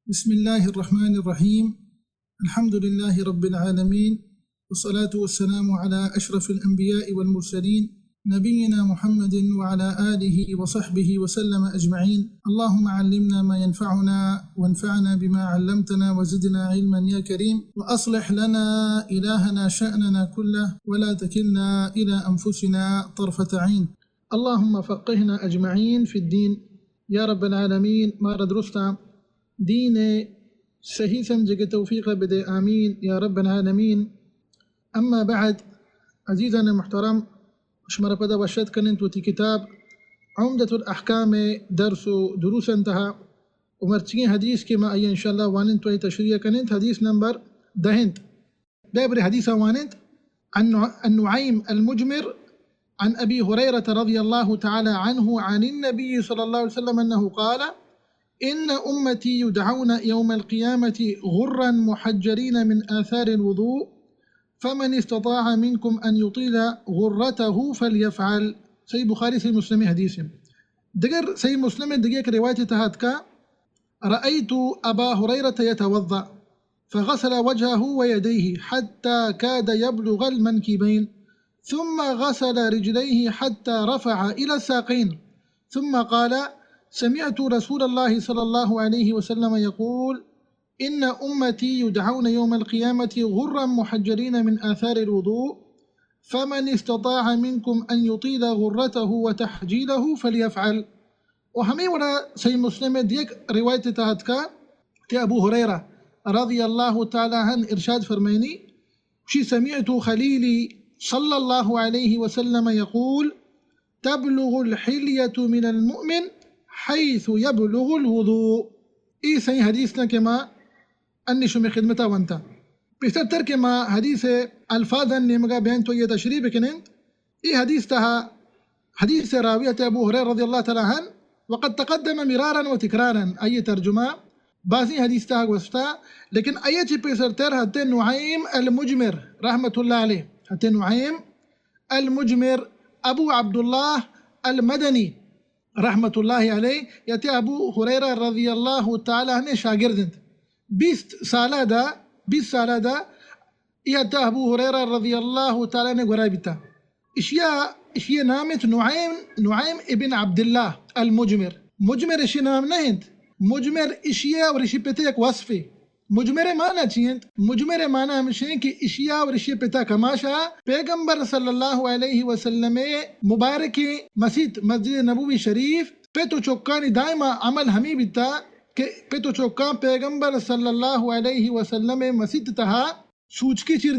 بسم الله الرحمن الرحيم. الحمد لله رب العالمين، والصلاة والسلام على أشرف الأنبياء والمرسلين نبينا محمد وعلى آله وصحبه وسلم أجمعين. اللهم علمنا ما ينفعنا وانفعنا بما علمتنا وزدنا علما يا كريم، وأصلح لنا إلهنا شأننا كله ولا تكلنا إلى أنفسنا طرفة عين. اللهم فقهنا أجمعين في الدين يا رب العالمين. ما درسنا دین صحیح سمجھ کے توفیق بدے آمین یا رب العالمین. اما بعد، عزیزان محترم، شمر پدا وشد کنن توتی کتاب عمدة الأحكام درس دروس انتہا ومرچین حدیث کے ما آئی انشاءاللہ وانن توی تشریح کنن حدیث نمبر دہنت بابر حدیث واننت عن النعيم المجمر عن أبي هريرة رضي الله تعالى عنه عن النبي صلى الله عليه وسلم أنه قال: إن أمتي يدعون يوم القيامة غرا محجرين من آثار الوضوء فمن استطاع منكم أن يطيل غرته فليفعل. صحیح بخاری صحیح مسلم حدیث ہے. دیگر صحیح مسلم دیگر روایت تحت کا رأيت أبا هريرة يتوضأ فغسل وجهه ويديه حتى كاد يبلغ المنكبين ثم غسل رجليه حتى رفع إلى الساقين ثم قال: سمعت رسول الله صلى الله عليه وسلم يقول: إن أمتي يدعون يوم القيامة غرا محجرين من آثار الوضوء فمن استطاع منكم أن يطيل غرته وتحجيله فليفعل. وهمي ولا صحيح مسلم ديك رواية تهتكا تي أبو هريرة رضي الله تعالى عنه إرشاد فرميني شي سمعت خليلي صلى الله عليه وسلم يقول: تبلغ الحلية من المؤمن حيث يبلغ الوضوء. ای صحیح حدیث نا کہ ما انشو میں خدمتا وانتا پیشتر کہ ما حدیث الفاظا نمگا بین تو یہ تشریح بکنند. ای حدیث تہا حدیث راویت ابو حریر رضی اللہ تعالی عنہ وقد تقدم مرارا و تکرارا. ای ترجمہ بعضی حدیث تہا گوشتا لیکن ای چی پیسر تر حت نعیم المجمر رحمت اللہ علیہ، حت نعیم المجمر ابو عبداللہ المدنی رحمت اللہ علیہ یاتی ابو حریرہ رضی اللہ تعالی عنہ شاگردند 20 سالہ دا یاتا ابو حریرہ رضی اللہ تعالی عنہ گرائی بیتا. اشیا نامت نعیم ابن عبداللہ المجمر. مجمر اشی نام نہیں، مجمر اشیا اور اشی پتہ ایک وصف ہے. مجمر معنی چیئند، مجمر معنی ہمشہ کہ اشیاء اور اشیاء پتہ کماشا پیغمبر صلی اللہ علیہ وسلم مبارک مسجد نبوی شریف پیتو چوکانی دائما عمل ہمیں بیتا کہ پیتو چوکان پیغمبر صلی اللہ علیہ وسلم مسجد تہا سوچکی چیر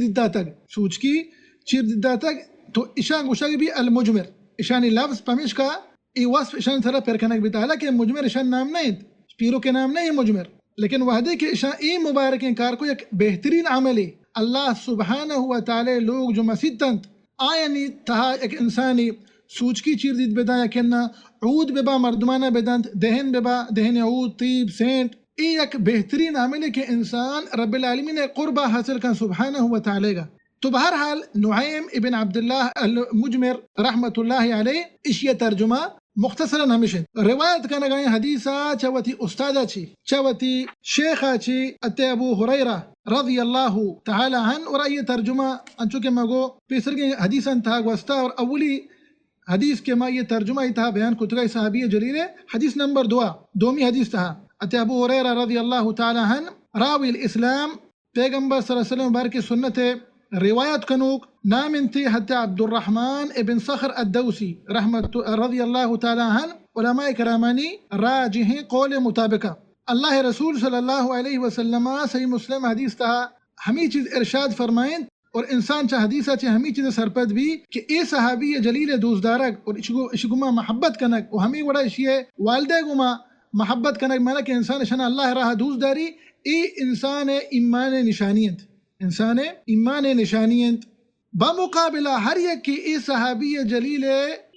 دیتا تک تو اشان گوشا بھی المجمر اشانی لفظ پمیش کا ای وصف اشان تھرا پرکنک بیتا. حالانکہ مجمر اشان نام نہیں، پیرو کے نام نہیں مجمر، لیکن وحدے کہ ای مبارک کار کو ایک بہترین عمل ہے. اللہ سبحانہ و تعالی لوگ جو مسجد تنت آئینی تہا ایک انسانی سوچ کی چیر دید بیدا یا کہنا عود ببا مردمانہ بیدانت دہن عود طیب سینٹ. ای ایک بہترین عمل ہے کہ انسان رب العالمین قربہ حاصل کن سبحانہ و تعالی گا. تو بہرحال نعیم ابن عبداللہ المجمر رحمت اللہ علیہ اشیاء ترجمہ مختصراً ہمیشہ روایت کا نگائیں حدیثہ چاوتی استادہ چی چاوتی شیخہ چی اتے ابو حریرہ رضی اللہ تعالی عنہ. اور یہ ترجمہ انچو کہ مگو پیسر کے حدیث انتہا گوستا اور اولی حدیث کے ما یہ ترجمہ تہا بیان کتگائی صحابی جلیل حدیث نمبر دومی حدیث تہا اتے ابو حریرہ رضی اللہ تعالی عنہ راوی الاسلام پیغمبر صلی اللہ علیہ وسلم بارک سنت روایت کنوک نام انتی حتی عبد الرحمن ابن صخر الدوسی رحمت رضی اللہ تعالی عنہ علماء کرامانی راجح قول مطابقہ. اللہ رسول صلی اللہ علیہ وسلم صحیح مسلم حدیث تہا ہمیں چیز ارشاد فرمائیں اور انسان چاہ حدیثہ چاہ ہمیں چیز سرپد بھی کہ اے صحابی جلیل دوست دارک اور اشگما محبت کنک اور ہمیں وڑا اشیے والدہ گما محبت کنک مانا کہ انسان شنا اللہ راہ دوست داری اے انسان ایمان نشانیت بمقابلہ ہر یک کی ای صحابی جلیل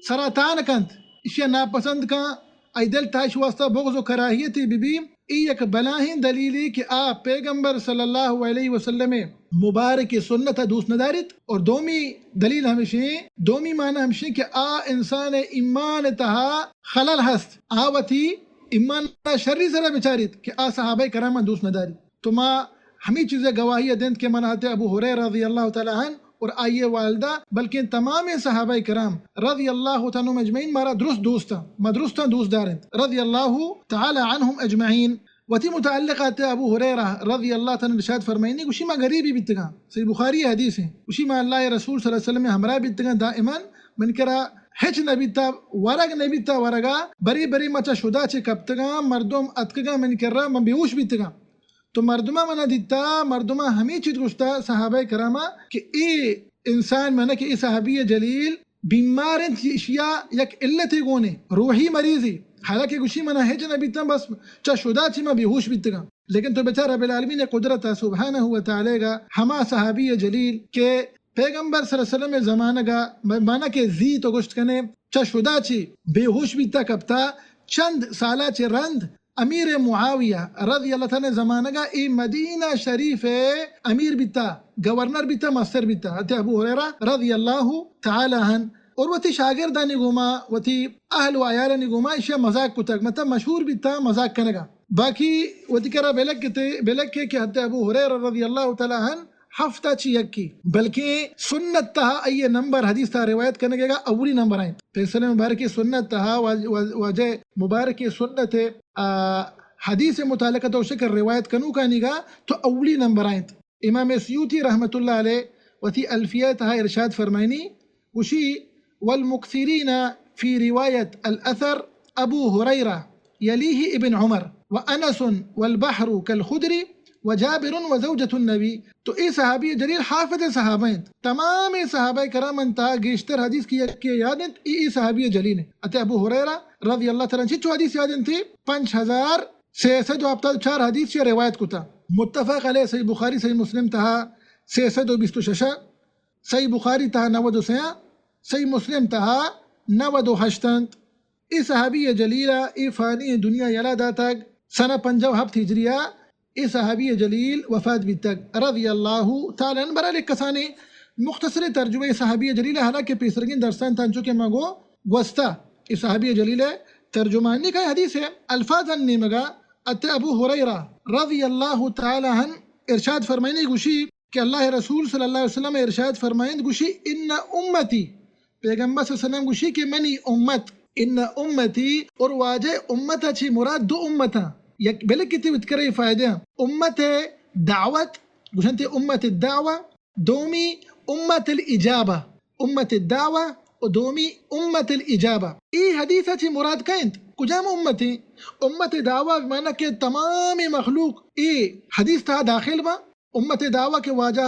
سرطان کنت اشیا ناپسند کن ای دل تاش واسطہ بغض و کراہیتی بی ای یک بلاہین دلیلی کہ آپ پیغمبر صلی اللہ علیہ وسلم مبارک سنت دوست ندارت. اور دومی دلیل دومی معنی ہمشی کہ انسان ایمان تہا خلل ہست آوتی ایمان شری سره بیچارید که آ صحابه کرام دوست نداری. تو ما ہمیں چیزیں گواہی دیں کہ مناتے ابو ہریرہ رضی اللہ تعالی عنہ اور آئیے والدہ بلکہ تمام صحابہ کرام رضی اللہ تعالی عنہم اجمعین مارا درست دوستا مدرستا دوست دارند رضی اللہ تعالی عنہم اجمعین. وتی متعلقات ابو ہریرہ رضی اللہ تعالی ارشاد فرمائنی گوشی ما غریبی بیتگا صحیح بخاری حدیث ہے گوشی ما اللہ رسول صلی اللہ علیہ وسلم ہمراہ بیتگا دائما من کرا ہچ نبیتا ورگ نبیتا ورگا بری بری مچا شدا چه کبتگا مردم اتکگا من کرا من بیوش بیتگا. تو مردمہ منا دیتا مردمہ ہمیں چیز گوشتا صحابہ کرامہ کہ ای انسان منا کہ ای صحابی جلیل بیمارن تی اشیاء یک علتی گونے روحی مریضی حالانکہ گوشی منا ہے جنبیتا بس چا شدا چی ما بیہوش بیتگا. لیکن تو بیچارہ رب العالمین قدرت سبحانہ وتعالی گا ہما صحابی جلیل کہ پیغمبر صلی اللہ علیہ وسلم زمانہ گا مانا کہ زی تو گوشت کنے چا شدا چی بیہوش بیتا کبتا چند سالہ چی رند امیر معاویہ رضی اللہ تعالی زمانہ گا ای مدینہ شریف امیر بیتا گورنر بیتا مستر بیتا حتی ابو ہریرہ رضی اللہ تعالی عنہ اور وتی شاگردانی گوما وتی اہل و عیالانی گوما اشیا مذاق کتک مطلب مشہور بیتا مذاق کنگا باقی وتی کرا بیلک کہ حتی ابو ہریرہ رضی اللہ تعالی عنہ ہفتہ چی یکی بلکہ سنت تہا ای نمبر حدیث تہا روایت کرنے گا اولی نمبر آئیں پیسل مبارکی سنت تہا واجہ مبارکی سنت حدیث متعلقہ تو شکر روایت کنو کانی گا تو اولی نمبر آئیں. امام سیوطی رحمت اللہ علیہ وتی الفیہ تہا ارشاد فرمائنی وشی والمکثرین فی روایت الاثر ابو ہریرہ یلیہ ابن عمر وانس والبحر کالخدری وجابر وزوجة النبی. تو ای صحابی جلیل حافظ صحابہ ہیں تمام صحابہ کرام انتا گیشتر حدیث کی یادیں ای صحابی جلیل ہیں. اتے ابو ہریرہ رضی اللہ تعالیٰ عنہ چو حدیث یادیں تھی 5604 حدیث سے روایت کتا متفق علیہ صحیح بخاری صحیح مسلم تہا 626 صحیح بخاری تہا 93 صحیح مسلم تہا 98. ای صحابی جلیلہ ای فانی دنیا یلا داتک سنہ 57 ہجریہ ای صحابی جلیل وفات بھی تک رضی اللہ تعالیٰ عنہ. برحال ایک کسانے مختصر ترجمہ صحابی جلیل حالانکہ پیسرگین درستان تانچو کے مگو گوستا ای صحابی جلیل ترجمانی کا حدیث ہے الفاظ نیمگا اتے ابو ہریرہ رضی اللہ تعالیٰ عنہ ارشاد فرمائنی گوشی کہ اللہ رسول صلی اللہ علیہ وسلم ارشاد فرمائن گوشی ان امتی پیغمبر صلی اللہ علیہ وسلم گوشی کہ منی امت ان امتی اور واجہ امتا چھی مراد دو امتا یک بلک کتی بتکرے فائدہ امت دعوت گوشنتی امت الدعوة دومی امت الاجابہ امت الدعوة و دومی امت الاجابہ. ای حدیثہ چی مراد کائنت کجام امتی امت دعوة بمعنی کہ تمام مخلوق ای حدیث تھا داخل با امت دعوة کے واجہ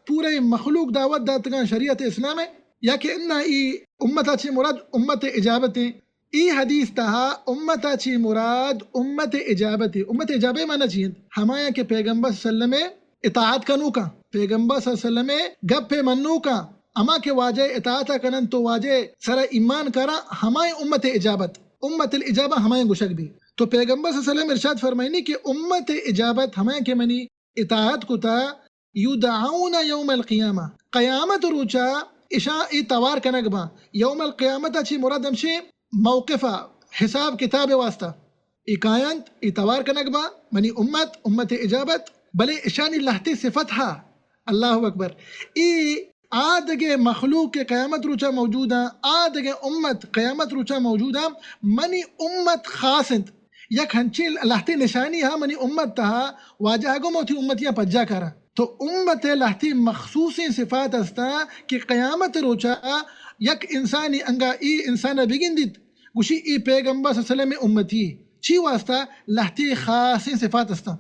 پورے مخلوق دعوت داتگان شریعت اسلام ہے یا کہ انہا ای امتا چی مراد امت اجابت ہے. ای حدیث تہا امتا چی مراد امت اجابت ہے. امت اجابہ مانا چیئے ہمایا کہ پیغمبر صلی اللہ علیہ وسلم اطاعت کنو کا پیغمبر صلی اللہ علیہ وسلم گپ پہ منو کا اما کے واجہ اطاعت کنن تو واجہ سر ایمان کرا ہمائے امت اجابت امت الاجابہ ہمائے گشک بھی. تو پیغمبر صلی اللہ علیہ وسلم ارشاد فرمائنی کہ امت اجابت ہمائے کے منی اطاعت کو تا یدعون یوم القیامہ قیامت روچا اشاء توار کنگبا یوم القیامت اچھی مراد ہمشے موقفہ حساب کتاب واسطہ اکایت اتوار کنگبا منی امت اجابت بلے اشانی لہتی صفتہ اللہ اکبر. ای آدھگے مخلوق کے قیامت روچا موجودا آدھگے امت قیامت روچا موجودا منی امت خاصند یک ہنچی لہتی نشانی ہاں منی امت تہا واجہ گو موتی امتیاں پجا کرا. تو امت لہتی مخصوصی صفات استا کہ قیامت روچا یک انسانی انگا ای انسان بگن دید گوشی ای پیغمبر صلی اللہ علیہ وسلم امتی چی واسطہ لہتی خاصی صفات استا.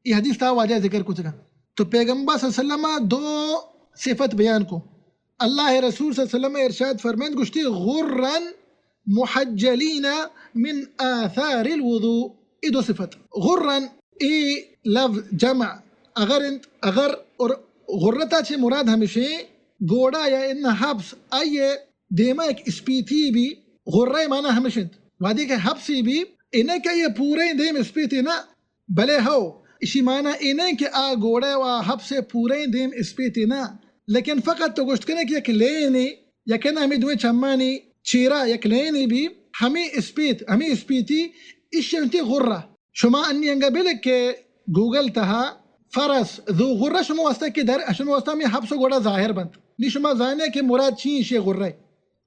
ای حدیث تا واجہ ذکر کو چکا. تو پیغمبر صلی اللہ علیہ وسلم دو صفت بیان کو اللہ رسول صلی اللہ علیہ وسلم ارشاد فرمائند گوشتی غرن محجلین من آثار الوضوء. ای دو صفت غرن ای لفظ جمع اگر اور غرتا چھ مراد ہمیشہ گوڑا یا ان حبس آئیے دیما ایک اسپیتی بھی غرہ مانا ہمیشہ وادی کے حبسی بھی انہیں کہ یہ پورے دیم اسپیتی نا بلے ہو اسی معنی انہیں کہ آ گوڑے و حبس پورے دیم اسپیتی نا لیکن فقط تو گوشت کرنے کہ یک لینی یکن ہمیں دوئے چمانی چیرا یک لینی بھی ہمیں اسپیتی إيش أنت غرة شما أني أنقبلك جوجل تها فرس ذو غرة شما واسطة كدر شما واسطة مي حبس غرة ظاهر بند ني شما زانه که مراد چی شی غره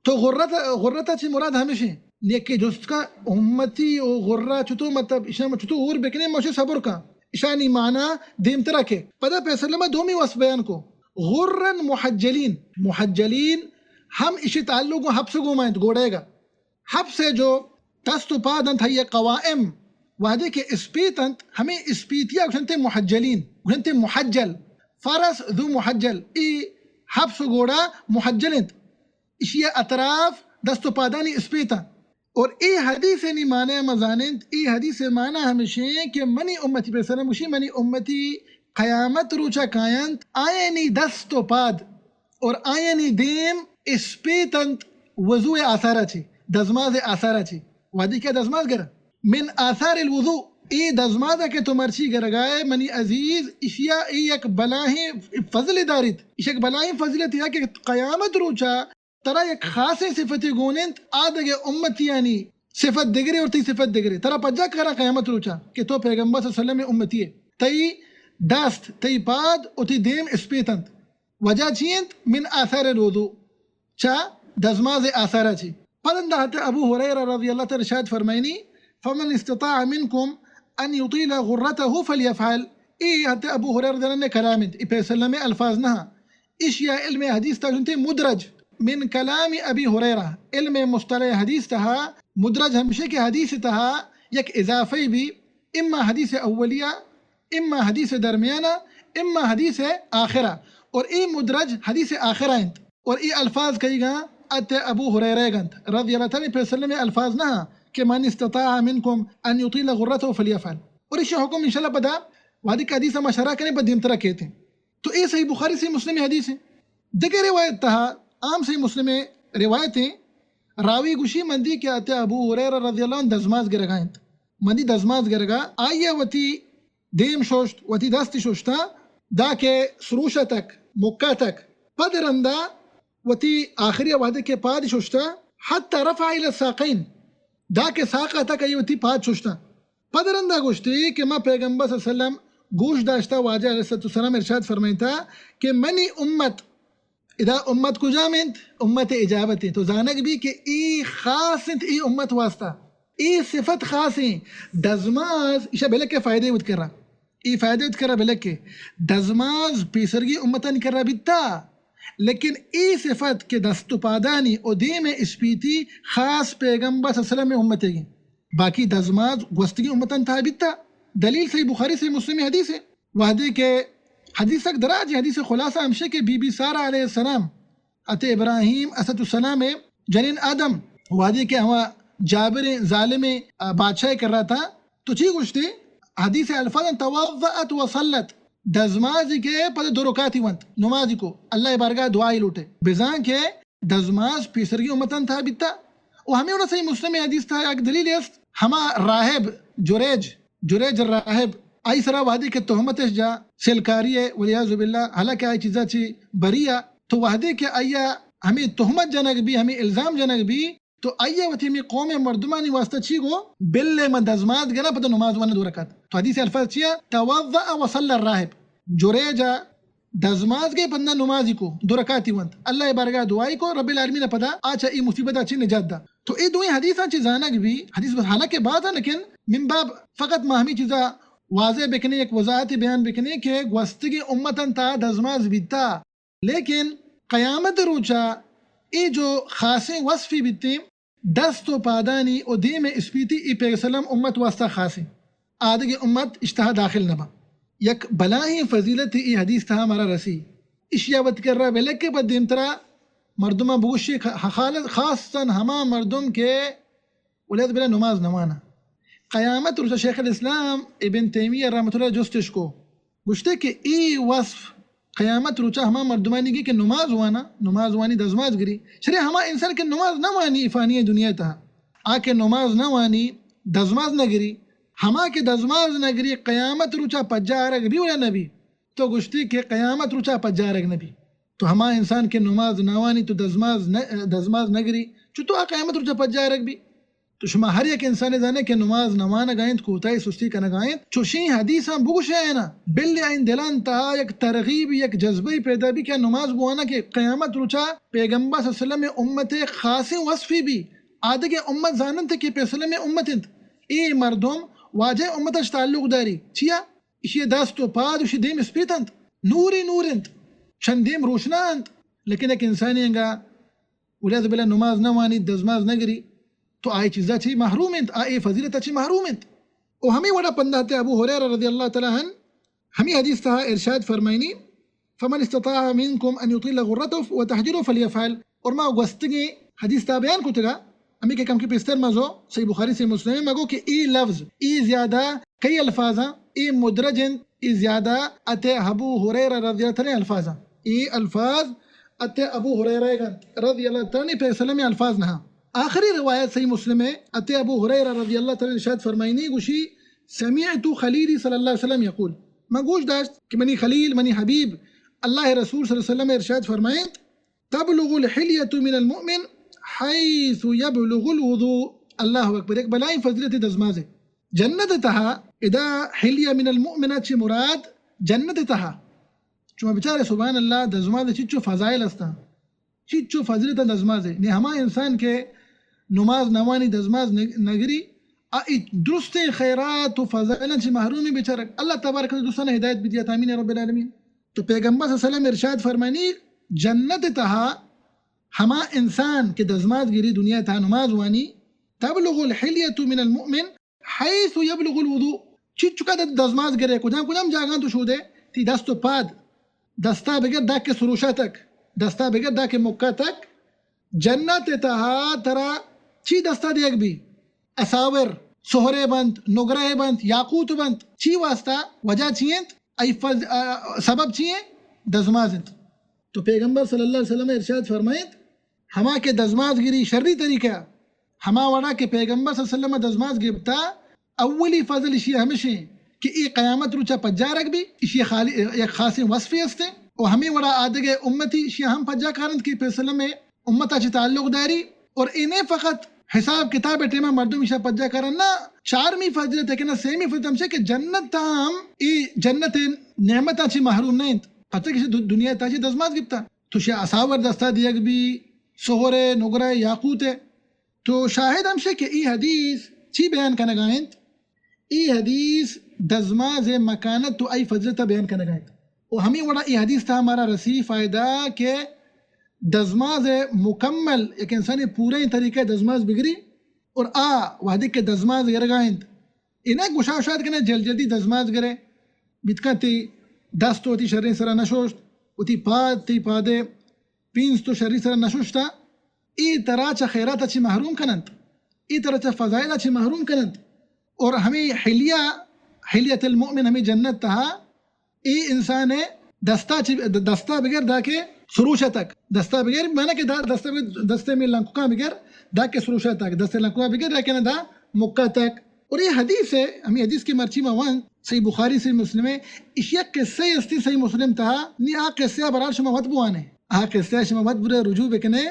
تو غرة چی مراد همیشه نیکی جست کا امتی و غرة چطور مطلب اشنا چطور اور بکنه موشه صبر کا اشانی معنی دیم ترکه پدا پیسلمہ دومی وصف بیان کو غرن محجلین ہم اسی تعلق کو حبس کو مائند گوڑے گا حبس جو تستو پادنت ہے قوائم وعدے کے اسپیتنت ہمیں اسپیتیا وشنتے محجلین وشنتے محجل فرس ذو محجل ای حبس گوڑا محجلنت اشیا اطراف دستو پادانی اسپیتا اور ای حدیث نی معنی مزانند ای حدیث معنی ہمیشہ کہ منی امتی پر سلام وشی منی امتی قیامت روچا کائنت آئینی دستو پاد اور آئینی دیم اسپیتنت وضوء آثارا چی دزماز آثارا چی وادی کیا دزماز گرا من آثار الوضوء ای دزمازا کے تو مرچی گرگائے منی عزیز اشیا ای یک بلاہی فضل دارید اش یک بلاہی فضلت ہے کہ قیامت روچا ترا یک خاص صفتی گوننت آدھگے امتی یعنی صفت دگری اور تی صفت دگری ترا پجا کرا قیامت روچا کہ تو پیغمبر صلی اللہ علیہ وسلم امتی ہے تی دست تی پاد و تی دیم اسپیتنت وجہ چینت من آثار الوضوء چا دزماز آثارا چی پلندہ حتی ابو ہریرہ رضی اللہ تعالی ارشاد فرمائنی فمن استطاع منکم ان یطیل غرته فلیفعل ای حتی ابو ہریرہ رضی اللہ کلامت ای پیسلم الفاظ نہا اشیا علم حدیث تا جنتے مدرج من کلام ابی ہریرہ علم مصطلح حدیث تہا مدرج ہمشہ کے حدیث تہا یک اضافی بھی اما حدیث اولیہ اما حدیث درمیانہ اما حدیث آخرہ اور ای مدرج حدیث آخرہ انت اور ای الفاظ کئی گا ات ابو ہریرہ گنت رضی اللہ تعالی پر وسلم الفاظ نہ کہ من استطاع منکم ان یطیل غرته فلیفعل اور اس حکم انشاءاللہ بدا وادی کا حدیث ہم شرح کریں بدیم طرح کہتے ہیں تو یہ صحیح بخاری سے مسلم حدیث ہے دیگر روایت تہا عام صحیح مسلم روایتیں راوی گوشی مندی کہ ات ابو ہریرہ رضی اللہ عنہ دزماز گرگائنت مندی دزماز گرگا آئیے وتی دیم شوشت وتی دست شوشتا دا کے سروشہ تک مکہ تک پدرندہ وتی آخری وعدے کے پاد شوشتا حتی رفع الى الساقین دا کے ساقہ تک ای وتی پاد شوشتا پدرندہ گوشتی کہ میں پیغمبر صلی اللہ علیہ وسلم گوش داشتا واجہ علیہ السلام ارشاد فرمائیتا کہ منی امت اذا امت کو جامنت امت اجابت تو زانک بھی کہ ای خاص انت ای امت واسطہ ای صفت خاص ہیں دزماز ایشا بلک کے فائدے ود کر رہا ای فائدے ود کر رہا بلک کے دزماز پیسرگی امتن کر رہا بیتا لیکن ای صفت کے دست پادانی او دیم اسپیتی خاص پیغمبر صلی اللہ علیہ وسلم امت ہے باقی دزماز گوستگی امتن تھا بیتا دلیل صحیح بخاری سے مسلم حدیث ہے وحدی کے حدیث تک دراج حدیث خلاصہ ہمشہ کے بی بی سارہ علیہ السلام ات ابراہیم اسد السلام جنین آدم وحدی کے ہوا جابر ظالم بادشاہ کر رہا تھا تو چی گوشتی حدیث الفاظ توضأت وصلت دزمازی کے پتہ دو رکاتی ونت نمازی کو اللہ بارگاہ دعائی لوٹے بزان کے دزماز پیسرگی امتن تھا بیتا و ہمیں انہا صحیح مسلم حدیث تھا ایک دلیل است ہما راہب جریج راہب آئی سرا وحدی کے تہمتش جا سلکاری ہے ولیعظ باللہ حالانکہ آئی چیزا چی بریہ تو وحدی کے آیا ہمیں تہمت جنگ بھی ہمیں الزام جنگ بھی تو آئیے وتی میں قوم مردمانی واسطہ چی گو بلے من دزماز گنا پتہ نماز وانا دو رکعت تو حدیث الفاظ چیا توضأ وصلى الراہب جوریجا دزماز کے پندہ نمازی کو دو رکعتی ونت اللہ بارگاہ دعائی کو رب العالمین پدا آچا ای مصیبت اچھی نجات دا تو ای دوئی حدیث چی زانک بھی حدیث بس حالانکہ بات ہے لیکن من باب فقط ماہمی چیزا واضح بکنے ایک وضاحت بیان بکنے کہ گوستگی امتن تا دزماز بیتا لیکن قیامت روچا ای جو خاصیں وصفی بیتے دست و پادانی و دیم اسپیتی ای پیغسلم امت واسطہ خاصیں آدھگی امت اشتہا داخل نبا یک بلاہی فضیلت ای حدیث تھا ہمارا رسی اشیاء وط کر رہا بلک کے بعد دیمترا مردمہ بوشی خاصاً ہما مردم کے ولیت بلا نماز نوانا قیامت روچا شیخ الاسلام ابن تیمیہ رحمۃ اللہ جستش کو گوشتے کہ ای وصف قیامت روچا ہما مردمانی کی کہ نماز وانی دزماز گری شریع ہما انسان کے نماز نہ وانی افانی دنیا تا آکے نماز نہ وانی دزماز نہ گری ہما کے دزماز نہ گری قیامت روچا پجارگ بھی ولا نبی تو گشتی کہ قیامت روچا پجارگ نبی تو ہما انسان کے نماز نہ وانی تو دزماز نہ گری چو تو قیامت روچا پجارگ بھی تو شما ہر یک انسان دانے کہ نماز نمانا گائند کوتائی سستی کا نگائند چوشین حدیث ہم بگوش ہے نا بلی این دلان تا یک ترغیب یک جذبی پیدا بھی کہ نماز بوانا کہ قیامت روچا پیغمبر صلی اللہ علیہ وسلم امت خاص وصفی بھی آدھے کہ امت زانن تے کہ پیسلم امت انت ای مردم واجہ امتش تعلق داری چیا اشی دست و پاد اشی دیم اسپیت انت نوری نور انت شن دیم روشنا انت لیکن ایک انسانی انگا ولیاد بلا نماز نوانی دزماز نگری تو آئی چیزا چی محروم انت آئی فضیلتا چی محروم انت او ہمیں وڑا پنداتے ابو حریرہ رضی اللہ تعالیٰ عنہ ہمیں حدیث تھا ارشاد فرمائنی فمن استطاع منکم ان یطیل غرته وتحجره فلیفعل اور ما گوستگی حدیث تا بیان کو تگا ہمیں کہ کم کی پیستر مزو صحیح بخاری سے مسلم مگو کہ ای لفظ ای زیادہ کئی الفاظ ای مدرجن ای زیادہ اتے ابو حریرہ رضی اللہ تعالیٰ الفاظ ای الفاظ اتے ابو حریرہ رضی اللہ تعالیٰ پہ سلم الفاظ نہا آخری روایت صحیح مسلم ہے اتے ابو حریرہ رضی اللہ تعالیٰ ارشاد فرمائنی گوشی سمعت خلیلی صلی اللہ علیہ وسلم یقول میں گوش داشت کہ منی خلیل منی حبیب اللہ رسول صلی اللہ علیہ وسلم ارشاد فرمائیں تبلغ الحلیت من المؤمن حیث یبلغ الوضوء اللہ اکبر ایک بلائی فضلت دزماز ہے جنت تہا ادا حلیہ من المؤمن اچھی مراد جنت تہا چونہ بچارے سبحان اللہ دزماز چچو فضائل استا چچو فضلت دزماز ہے نے ہما انسان کے نماز نوانی دزماز نگری درست خیرات و فضائل سے محرومی بیچارک اللہ تبارک دوستانہ ہدایت بھی دیا آمین رب العالمین تو پیغمبر صلی اللہ علیہ وسلم ارشاد فرمانی جنت تہا ہما انسان کے دزماز گری دنیا تہا نماز وانی تبلغ الحلیت من المؤمن حیث یبلغ الوضوء چیچ چکا دزماز گرے کجام جاگان تو شودے تی دست و پاد دستا بگر دا کے سروشا تک دستا بگر دا کے مکہ تک جنت تہا ترا چی دستا دیکھ بھی اساور سہرے بند نگرے بند یاقوت بند چی واسطہ وجہ چیئنت ای سبب چیئیں دزمازت تو پیغمبر صلی اللہ علیہ وسلم ارشاد فرمائیت ہما کے دزماز گری شرری طریقہ ہما وڑا کے پیغمبر صلی اللہ علیہ وسلم دزماز گرتا اولی فضل اشی ہمیشہ کہ ای قیامت روچا پجا رکھ بھی اشی ایک خاصی وصفی ہستے اور ہمیں وڑا آدھگے امتی اشی ہم پجا کارند کی پیسلم میں امتا چی تعلق داری اور انہیں فقط حساب کتاب ٹیمہ مردم اشا پجا کرن نا چارمی فضلت ہے کہ نا سیمی فضلت ہمشہ کہ جنت تام ای جنت نعمتا چی محروم نہیں پتہ کسی دنیا تا چی دزماز گپتا تو شاہ اساور دستا دیگ بھی سہرے نگرے یاقوت ہے تو شاہد ہمشہ کہ ای حدیث چی بیان کنگائند ای حدیث دزماز مکانت تو ای فضلتا بیان کنگائند اور ہمیں وڑا ای حدیث تھا ہمارا رسی فائدہ کہ دزماز مکمل ایک انسانی پورے طریقے دزماز بگری اور وحدی کے دزماز گرگائند انہیں گشاشات کے جلدی دزماز گرے بتکا تی دست ہوتی شرری سرا نشوشت ہوتی پاد تی پادے پینس تو شرری سرا نشوشتا ای طرح چا خیرات اچھی محروم کنند ای طرح چا فضائل اچھی محروم کنند اور ہمیں حلیت المؤمن ہمیں جنت تہا ای انسان دستا بغیر دا کے سروشا تک دستا بغیر مانا کہ دستے میں لنکوکا بغیر دا کے سروشا تک دستے لنکوکا بغیر دا کے دا مکہ تک اور یہ حدیث ہے ہمیں حدیث کی مرچی موان صحیح بخاری سے مسلم ہے اشیاء قصے استی صحیح مسلم تھا نی قصے برار شما وط بوانے قصے شما وط برے رجوع بکنے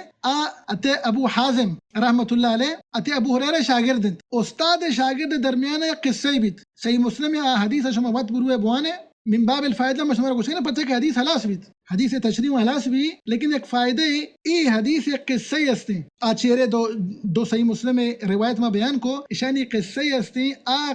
اتے ابو حازم رحمت اللہ علیہ اتے ابو حریرہ شاگرد استاد شاگرد درمیان قصے بیت صحیح مسلم حدیث شما وط بروے بوانے من باب الفائدہ مشمار کو سینا پتہ کہ حدیث حلاس بھی حدیث تشریح حلاس بھی لیکن ایک فائدے ای حدیث ایک قصے ہستے چہرے دو صحیح مسلم روایت میں بیان کو اشانی قصے ہستے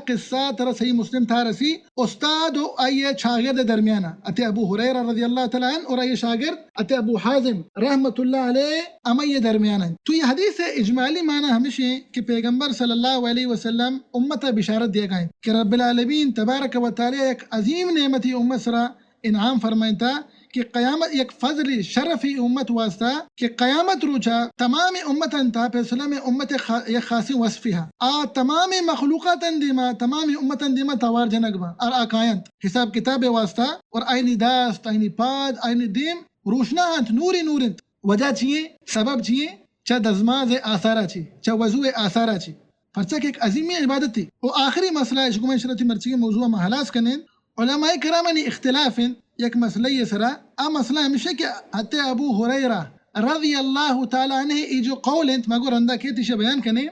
قصہ ترہ صحیح مسلم تھا رسی استاد و آئیے شاگرد درمیانہ اتے ابو حریرہ رضی اللہ تعالیٰ عنہ اور آئیے شاگرد اتے ابو حازم رحمت اللہ علیہ امی درمیانہ تو یہ حدیث اجمالی معنی ہمیشہ کہ پیغمبر صلی اللہ علیہ وسلم امت بشارت دیا گئے کہ رب العالمین تبارک و تعالی ایک عظیم نعمتی امت سرا انعام فرمائتا کہ قیامت ایک فضل شرفی امت واسطہ کہ قیامت روچا تمام امت انتا فیصلہ میں امت ایک خاصی وصفی ہے تمام مخلوقات اندیما تمام امت اندیما توار جنگبا اور آقائنت حساب کتاب واسطہ اور آئینی داست آئینی پاد آئینی دیم روشنا انت نوری نورنت وجہ چیئے سبب چیئے چا دزماز آثارا چی چا وضوع آثارا چی پرچہ کہ ایک عظیمی عبادت تھی وہ آخری مسئلہ اشکوم شرطی مرچی کے موضوع محلاس کنین علماء کرامانی اختلاف یک مسئلہ یہ سرا مسئلہ ہمیشہ کہ حتی ابو حریرہ رضی اللہ تعالیٰ عنہ ای جو قول انت مگو رندہ کیتی شا بیان کنے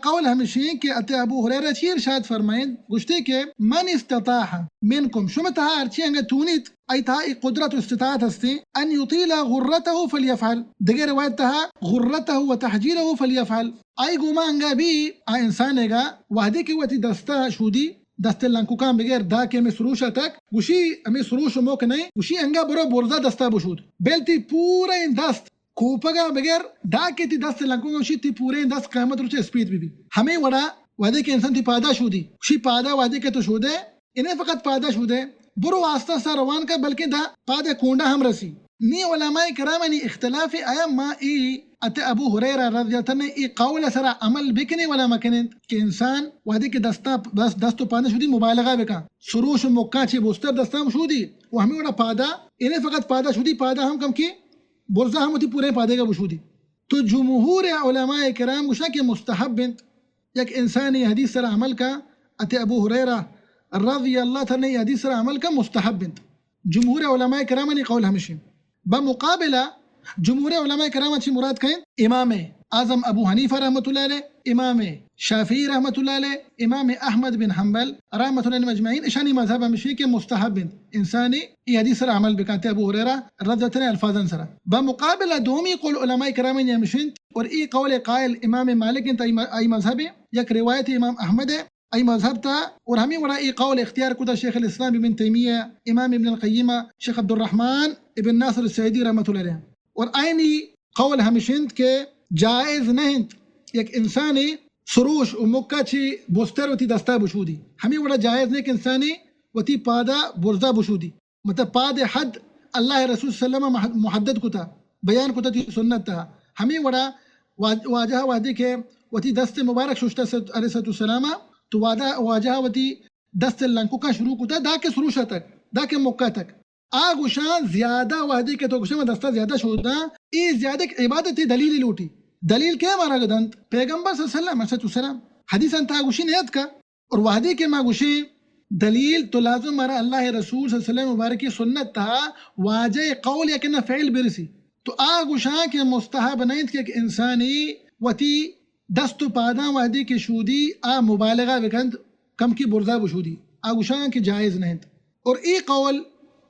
قول ہمشین کہ ات ابو ہریرہ چی ارشاد فرمائیں گشتے کہ من استطاع منکم شمتها ارچی انگا تونیت ایتها قدرت و استطاعت ہستی ان یطیل غرته فلیفعل دیگر روایت تہا غرته و تحجیره فلیفعل ای گوما انگا بھی انسان گا وحدی کی وتی دستا شودی دست لنکو کام بغیر دا که می سروش تک گوشی امی سروش موک نہیں گوشی انگا برو برزا دستا بشود بیلتی پورا این دست کوپگا بغیر دا که تی دست لنکو گوشی تی پورا این دست قیمت روچے اسپید بھی ہمیں وڑا وعدے کے انسان تی پادا شودی گوشی پادا وعدے کے تو شودے انہیں فقط پادا شودے برو آستا سا روان کا بلکہ دا پادا کونڈا ہم رسی نی علماء کرام نی اختلاف آیا ما ای ات ابو ہریرہ رضی اللہ عنہ ای قول سرا عمل بکنے ولا مکنن کہ انسان وحدی کے دستو پادا شودی مبالغہ بکا سروش مکا چی بوستر دستا ہم شودی وہ ہمیں وڑا پادا انہیں فقط پادا شودی پادا ہم کم کی برزا ہم تی پورے پادے گا بشودی تو جمہور علماء کرام گوشا کہ مستحب بنت یک انسانی حدیث سر عمل کا ات ابو ہریرہ رضی اللہ عنہ حدیث سر عمل کا مستحب بنت جمہور علماء کرام نے قول ہمشی بمقابلہ جمہور علماء کرام اچھی مراد کہیں امام اعظم ابو حنیفہ رحمۃ اللہ علیہ امام شافعی رحمۃ اللہ علیہ امام احمد بن حنبل رحمۃ اللہ علیہ مجمعین اشانی مذہب ہمشی کے مستحب انسانی ای حدیث سر عمل بکاتے ابو ہریرہ رضی اللہ عنہ الفاظن سر بمقابلہ دومی قول علماء کرام نے ہمشین اور ای قول قائل امام مالک ای مذہب یک روایت امام احمد ای مذہب تا اور ہمیں وڑا ای قول اختیار کتا شیخ الاسلام ابن تیمیہ امام ابن القیمہ شیخ عبد الرحمن ابن ناصر السعیدی رحمۃ اللہ علیہ اور آئینی قول ہمشند کے جائز نہیں یک انسانی سروش و مکہ چی بوستر و تی دستا بشودی ہمیں وڑا جائز نہیں کہ انسانی و تی پادا برزا بشودی مطلب پاد حد اللہ رسول صلی اللہ علیہ وسلم محدد کتا بیان کتا تی سنت تا ہمیں وڑا واجہ وادی کے و تی دست مبارک ششتا علیہ السلام تو واجہ و تی دست لنکو کا شروع کتا دا کے سروشہ تک دا کے مکہ تک آگوشان زیادہ وحدی کے تو گوشے میں دستہ زیادہ شودا ای زیادہ عبادت دلیل لوٹی دلیل کیا مارا گدنت پیغمبر صلی اللہ علیہ وسلم حدیث انتا گوشی نیت کا اور وحدی کے ما گوشی دلیل تو لازم مارا اللہ رسول صلی اللہ علیہ وسلم مبارکی سنت تھا واجہ قول یا کنا فعل برسی تو آگوشان کے مستحب نیت کہ انسانی وتی دست پادا وحدی کے شودی مبالغہ بکند کم کی برزا بشودی آگوشان کے جائز نیت اور ای قول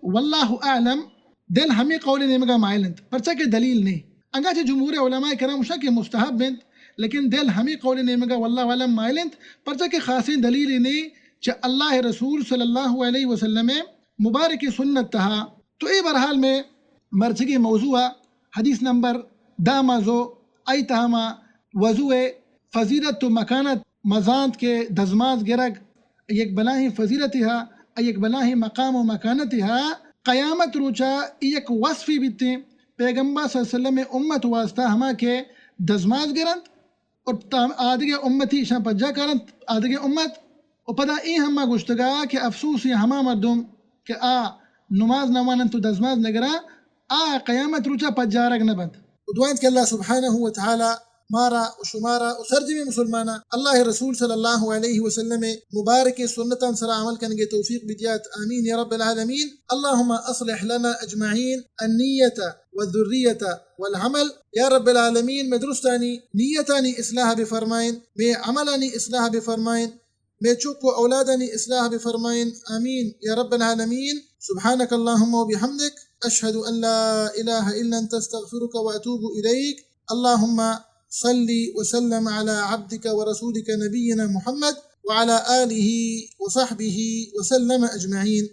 واللہ اعلم دل ہمیں قول نیمگا مائلند پرچہ کے دلیل نہیں انگاچہ جمہور علماء کرام شاہ کے مستحب بند لیکن دل ہمیں قول نیمگا واللہ اعلم مائلند پرچہ کے خاصی دلیل نہیں چہ اللہ رسول صلی اللہ علیہ وسلم مبارک سنت تہا تو ای برحال میں مرچگی موضوع حدیث نمبر دامازو ای تہما وضوع فضیلت تو مکانت مزاند کے دزماز گرگ یک بلاہی فضیلتها ایک بلاہی مقام و مکانتها قیامت روچا ایک وصفی بیتے پیغمبر صلی اللہ علیہ وسلم امت واسطہ ہما کے دزماز گرند اور آدھگے امتی شاہ پجا کرند آدھگے امت اور پدا ای ہما گشتگا کہ افسوسی ہما مردم کہ نماز نوانن تو دزماز نگرا قیامت روچا پجارگ نبند ودوانت کہ اللہ سبحانہ وتعالی مارا و شمارا و سرجمی مسلمانا اللہ رسول صلی اللہ علیہ وسلم مبارک سنتا سر عمل کنگے توفیق بدیات آمین یا رب العالمین اللہم اصلح لنا اجمعین النیت والذریت والعمل یا رب العالمین میں درستانی نیتانی اصلاح بفرمائن میں عملانی اصلاح بفرمائن میں چکو اولادانی اصلاح بفرمائن آمین یا رب العالمین سبحانک اللہم و بحمدک اشہد ان لا الہ الا انت استغفرک و اتوب الیک اللہم صلی وسلم على عبدك ورسولك نبينا محمد وعلى آله وصحبه وسلم أجمعين